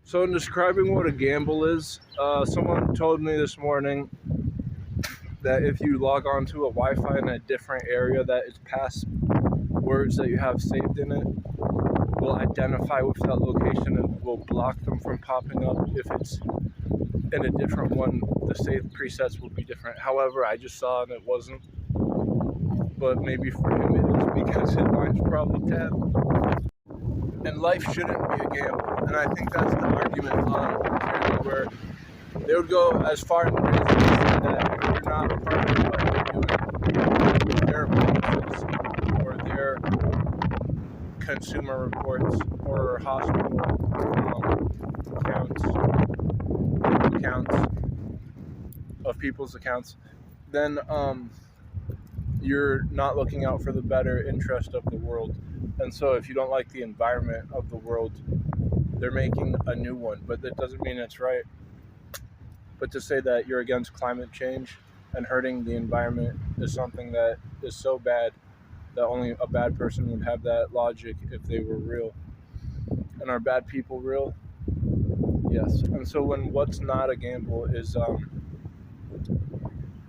So, in describing what a gamble is, someone told me this morning that if you log on to a Wi-Fi in a different area that is past words that you have saved in it, will identify with that location and will block them from popping up. If it's in a different one, the saved presets will be different. However, I just saw and it wasn't. But maybe for him it is because his line's probably tapped. And life shouldn't be a gamble. And I think that's the argument where they would go as far as to say that if you're not part of what they're doing, their bonuses or their consumer reports or hospital accounts of people's accounts, then you're not looking out for the better interest of the world. And so if you don't like the environment of the world, they're making a new one, but that doesn't mean it's right. But to say that you're against climate change and hurting the environment is something that is so bad that only a bad person would have that logic if they were real. And are bad people real? Yes. And so when what's not a gamble is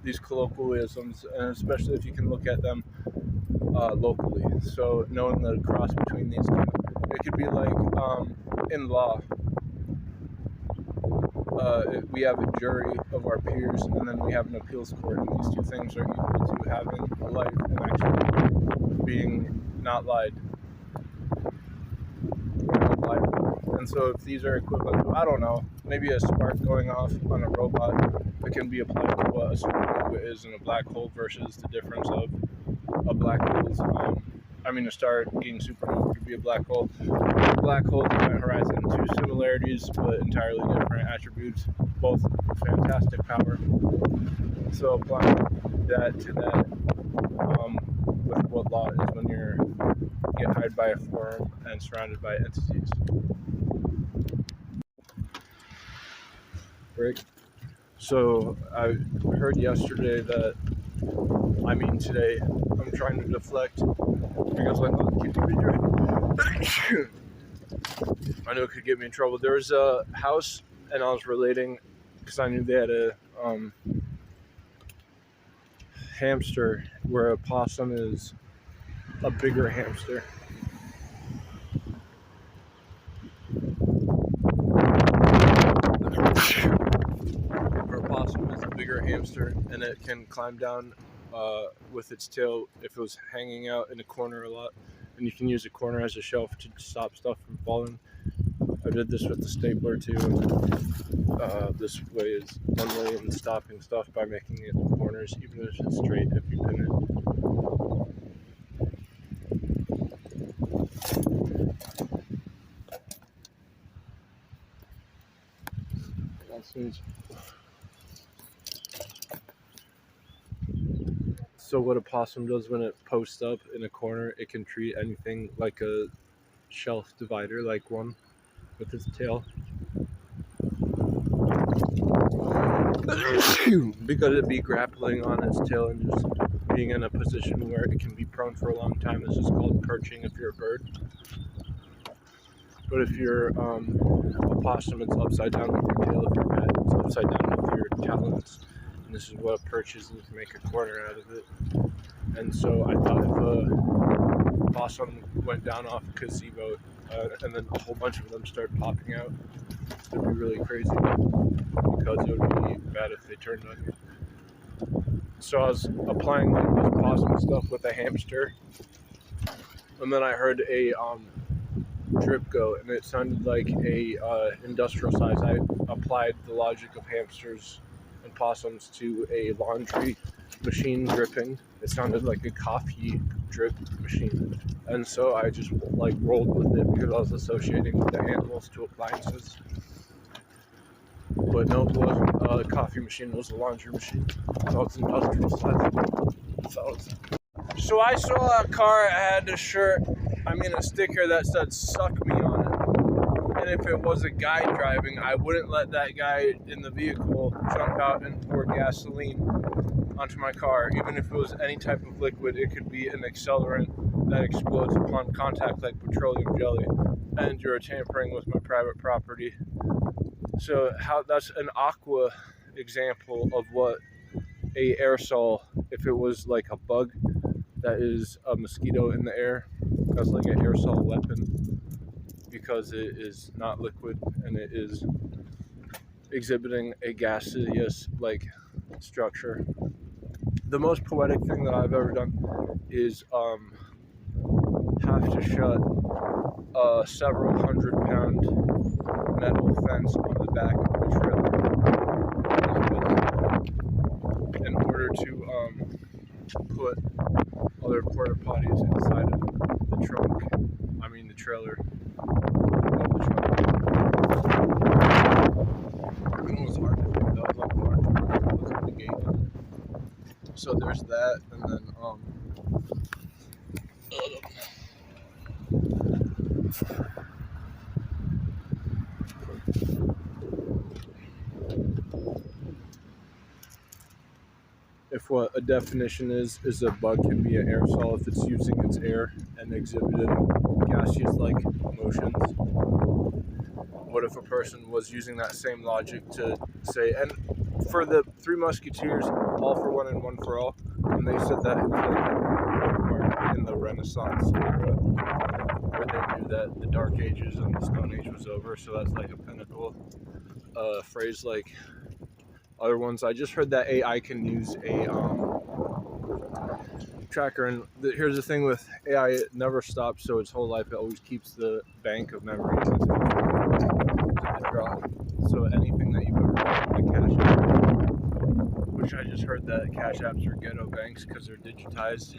these colloquialisms, and especially if you can look at them locally. So knowing the cross between these two, it could be like in law, we have a jury of our peers, and then we have an appeals court, and these two things are equal to having a life and actually being not lied. And so if these are equivalent to, I don't know, maybe a spark going off on a robot, it can be applied to what a supernova is in a black hole versus the difference of a black hole's, a star being supernova could be a black hole. Black hole and event horizon, two similarities but entirely different attributes, both fantastic power. So applying that to that with what law is when you get hired by a firm and surrounded by entities. Right. So I heard yesterday that, today, I'm trying to deflect because I know it could get me I know it could get me in trouble. There was a house, and I was relating because I knew they had a hamster where a possum is a bigger hamster. Where a possum is a bigger hamster, and it can climb down with its tail if it was hanging out in a corner a lot, and you can use a corner as a shelf to stop stuff from falling. I did this with the stapler too. This way is one way in stopping stuff by making it corners, even if it's straight if you pin it. So what a possum does when it posts up in a corner, it can treat anything like a shelf divider, like one with its tail. Because it'd be grappling on its tail and just being in a position where it can be prone for a long time. This is called perching if you're a bird. But if you're a possum, it's upside down with your tail. If you're a bat, it's upside down with your talons. And this is what a perch is, and you can make a corner out of it. And so I thought if a possum went down off a gazebo and then a whole bunch of them started popping out, it would be really crazy because it would be bad if they turned on you. So I was applying this possum stuff with a hamster, and then I heard a drip go, and it sounded like a industrial size. I applied the logic of hamsters and possums to a laundry machine dripping. It sounded like a coffee drip machine, and so I just rolled with it because I was associating the animals to appliances. But no, it wasn't a coffee machine, it was a laundry machine. So it's industrial size. So I saw a car that had a sticker that said "suck me" on it. And if it was a guy driving, I wouldn't let that guy in the vehicle jump out and pour gasoline onto my car. Even if it was any type of liquid, it could be an accelerant that explodes upon contact like petroleum jelly. and you're tampering with my private property. So how that's an aqua example of what a aerosol, if it was like a bug that is a mosquito in the air, that's like an aerosol weapon because it is not liquid and it is exhibiting a gaseous like structure. The most poetic thing that I've ever done is have to shut a several 100-pound metal fence on the back of the trailer in order to put other porta potties inside of the trunk. I mean the trailer of the trunk. It was hard to do. That was like hard to look at the gate. So there's that, and then if what a definition is a bug can be an aerosol if it's using its air and exhibiting gaseous-like motions. What if a person was using that same logic to say, and for the Three Musketeers, all for one and one for all, when they said that, it was like in the Renaissance era, where they knew that the Dark Ages and the Stone Age was over, so that's like a pinnacle phrase. Like other ones, I just heard that AI can use a tracker, and here's the thing with AI, it never stops, so its whole life it always keeps the bank of memory to the draw. So anything that you've ever done in a Cash App, which I just heard that Cash Apps are ghetto banks because they're digitized,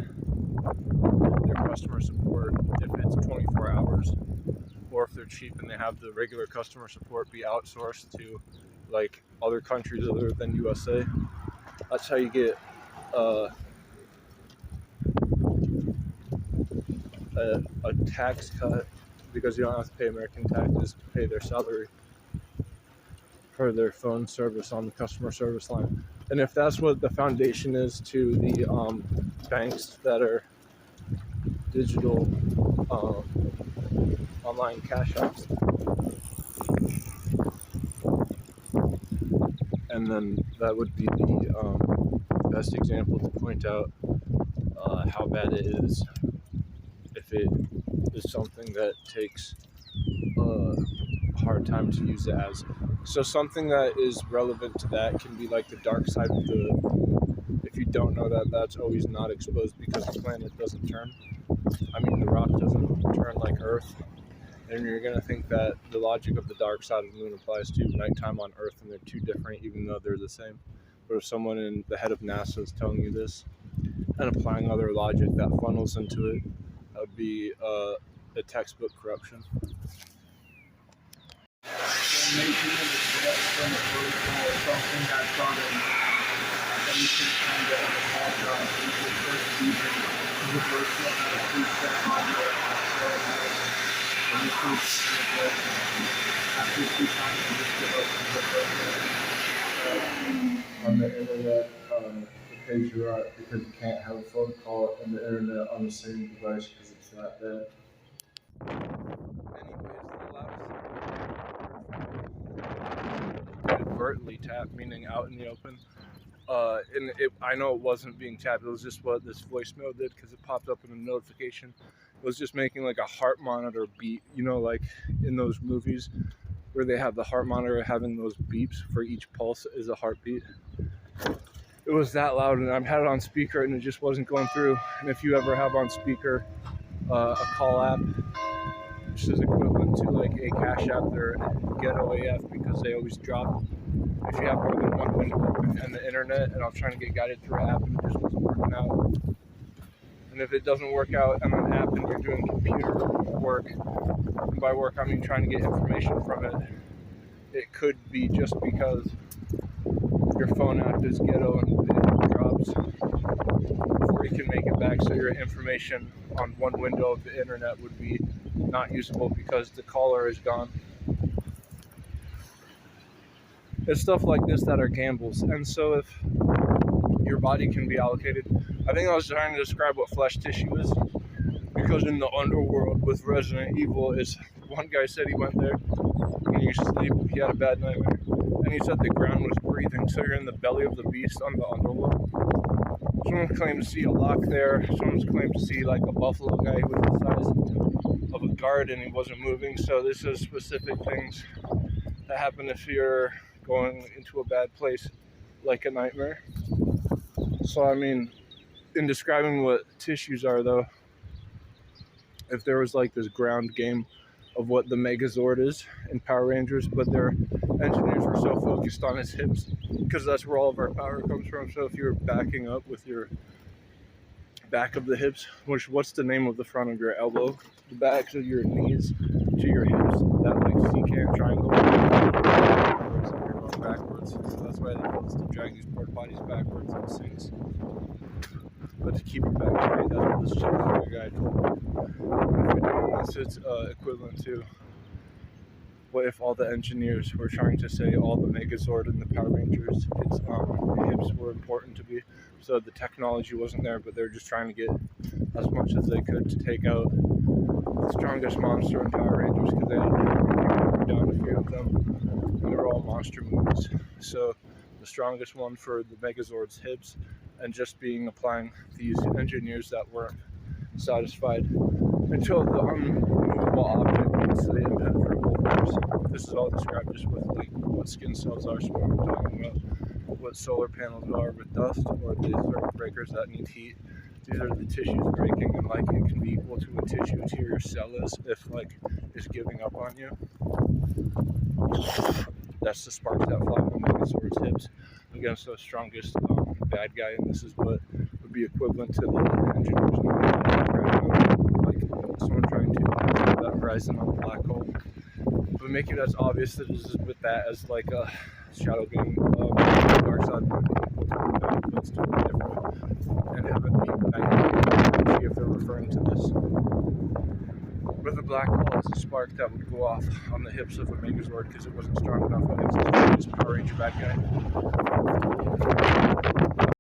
their customer support, if it's 24 hours, or if they're cheap and they have the regular customer support be outsourced to like other countries other than USA. That's how you get a tax cut, because you don't have to pay American taxes to pay their salary for their phone service on the customer service line. And if that's what the foundation is to the banks that are digital online cash apps, and then that would be the best example to point out how bad it is if it is something that takes a hard time to use it as. So something that is relevant to that can be like the dark side of the moon. If you don't know that, that's always not exposed because the planet doesn't turn. I mean, the rock doesn't turn like Earth. And you're going to think that the logic of the dark side of the moon applies to nighttime on Earth, and they're two different, even though they're the same. But if someone in the head of NASA is telling you this and applying other logic that funnels into it, that would be a textbook corruption. Making it from a protocol or something that's on an ancient kind of background. The first season, the first one had a preset audio, and this is after 2 times you just give up on the internet, the page you're at, because you can't have a phone call and the internet on the same device because it's not there. Overtly tapped, meaning out in the open. And I know it wasn't being tapped, it was just what this voicemail did because it popped up in a notification. It was just making like a heart monitor beat, you know, like in those movies where they have the heart monitor having those beeps for each pulse is a heartbeat. It was that loud, and I had it on speaker and it just wasn't going through. And if you ever have on speaker a call app, which is equivalent to like a Cash App, they're ghetto AF because they always drop if you have more than one window open and the internet, and I'm trying to get guided through an app and it just wasn't working out. And if it doesn't work out on an app and you're doing computer work, and by work I mean trying to get information from it, it could be just because your phone app is ghetto and it drops before you can make it back, so your information on one window of the internet would be not usable because the caller is gone. It's stuff like this that are gambles. And so if your body can be allocated, I think I was trying to describe what flesh tissue is, because in the underworld with Resident Evil, it's one guy said he went there when he was asleep. He had a bad nightmare, and he said the ground was breathing. So you're in the belly of the beast on the underworld. Someone claimed to see a lock there. Someone's claimed to see like a buffalo guy who was the size of a guard and he wasn't moving. So this is specific things that happen if you're going into a bad place, like a nightmare. So I mean, in describing what tissues are though, if there was like this ground game of what the Megazord is in Power Rangers, but their engineers were so focused on his hips because that's where all of our power comes from. So if you're backing up with your back of the hips, what's the name of the front of your elbow? The backs of your knees to your hips, that like C-can triangle. You're going backwards. So that's why they told us to drag these porta potties backwards in sinks. But to keep it back straight, that's what this chicken guy told me. If you're doing this, it's equivalent to what if all the engineers were trying to say all the Megazord and the Power Rangers, its hips were important to be. So the technology wasn't there, but they're just trying to get as much as they could to take out the strongest monster in Power Rangers because they had down a few of them. And they were all monster movies. So the strongest one for the Megazord's hips, and just applying these engineers that weren't satisfied until the unmovable object meets the impenetrable force. This is all described just with like what skin cells are, so when we're talking about what solar panels are with dust or the circuit breakers that need heat. These are the tissues breaking, and like it can be equal to a tissue to your cell is if like it's giving up on you. That's the sparks that fly from the Megazord's hips against the strongest bad guy, and this is what would be equivalent to the engineers like someone trying to build that horizon on a black hole. But make it as obvious that this is with that as like a shadow being dark side of the but it's totally different, and have it be magnetic. See if they're referring to this. With a black hole, it's a spark that would go off on the hips of a Megazord because it wasn't strong enough against this Power Ranger bad guy.